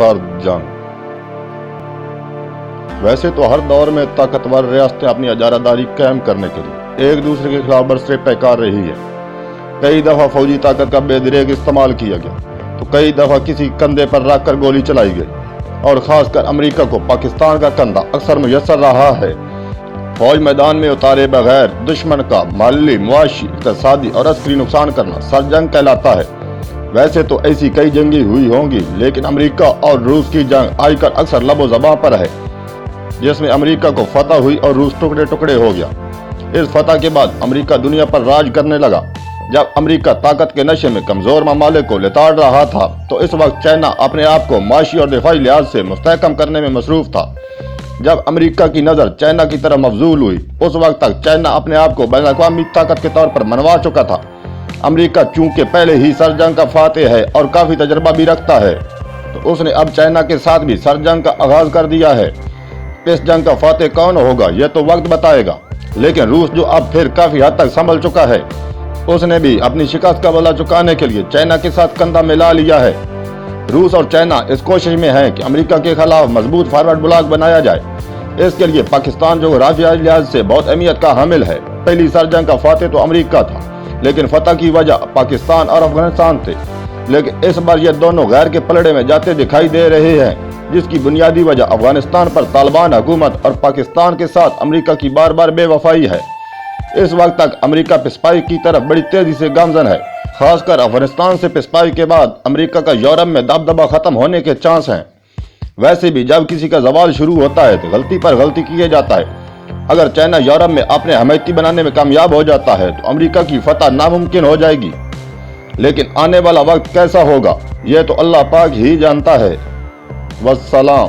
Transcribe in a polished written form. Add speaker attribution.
Speaker 1: سرد جنگ۔ ویسے تو ہر دور میں طاقتور ریاستیں اپنی اجارہ داری قائم کرنے کے لیے ایک دوسرے کے خلاف برسرے پیکار رہی ہے۔ کئی دفعہ فوجی طاقت کا بے دریغ استعمال کیا گیا تو کئی دفعہ کسی کندھے پر رکھ کر گولی چلائی گئی، اور خاص کر امریکہ کو پاکستان کا کندھا اکثر میسر رہا ہے۔ فوج میدان میں اتارے بغیر دشمن کا مالی، معاشی، اقتصادی اور عسکری نقصان کرنا سر جنگ کہلاتا ہے۔ ویسے تو ایسی کئی جنگیں ہوئی ہوں گی، لیکن امریکہ اور روس کی جنگ آج کل اکثر لب و زباں پر ہے، جس میں امریکہ کو فتح ہوئی اور روس ٹکڑے ٹکڑے ہو گیا۔ اس فتح کے بعد امریکہ دنیا پر راج کرنے لگا۔ جب امریکہ طاقت کے نشے میں کمزور ممالک کو لتاڑ رہا تھا تو اس وقت چائنا اپنے آپ کو معاشی اور دفاعی لحاظ سے مستحکم کرنے میں مصروف تھا۔ جب امریکہ کی نظر چائنا کی طرف مبذول ہوئی، اس وقت تک چائنا اپنے آپ کو بین الاقوامی طاقت کے طور پر منوا چکا تھا۔ امریکہ چونکہ پہلے ہی سر جنگ کا فاتح ہے اور کافی تجربہ بھی رکھتا ہے، تو اس نے اب چائنا کے ساتھ بھی سر جنگ کا آغاز کر دیا ہے۔ اس جنگ کا فاتح کون ہوگا یہ تو وقت بتائے گا، لیکن روس جو اب پھر کافی حد تک سنبھل چکا ہے، اس نے بھی اپنی شکست کا بدلہ چکانے کے لیے چائنا کے ساتھ کندھا ملا لیا ہے۔ روس اور چائنا اس کوشش میں ہیں کہ امریکہ کے خلاف مضبوط فارورڈ بلاک بنایا جائے۔ اس کے لیے پاکستان جغرافیائی لحاظ سے بہت اہمیت کا حامل ہے۔ پہلی سر جنگ کا فاتح تو امریکہ تھا، لیکن فتح کی وجہ پاکستان اور افغانستان تھے۔ لیکن اس بار یہ دونوں غیر کے پلڑے میں جاتے دکھائی دے رہے ہیں، جس کی بنیادی وجہ افغانستان پر طالبان حکومت اور پاکستان کے ساتھ امریکہ کی بار بار بے وفائی ہے۔ اس وقت تک امریکہ پسپائی کی طرف بڑی تیزی سے گامزن ہے۔ خاص کر افغانستان سے پسپائی کے بعد امریکہ کا یورپ میں دبدبہ ختم ہونے کے چانس ہیں۔ ویسے بھی جب کسی کا زوال شروع ہوتا ہے تو غلطی پر غلطی کیے جاتا ہے۔ اگر چائنا یورپ میں اپنے حمایتی بنانے میں کامیاب ہو جاتا ہے تو امریکہ کی فتح ناممکن ہو جائے گی، لیکن آنے والا وقت کیسا ہوگا یہ تو اللہ پاک ہی جانتا ہے۔ والسلام۔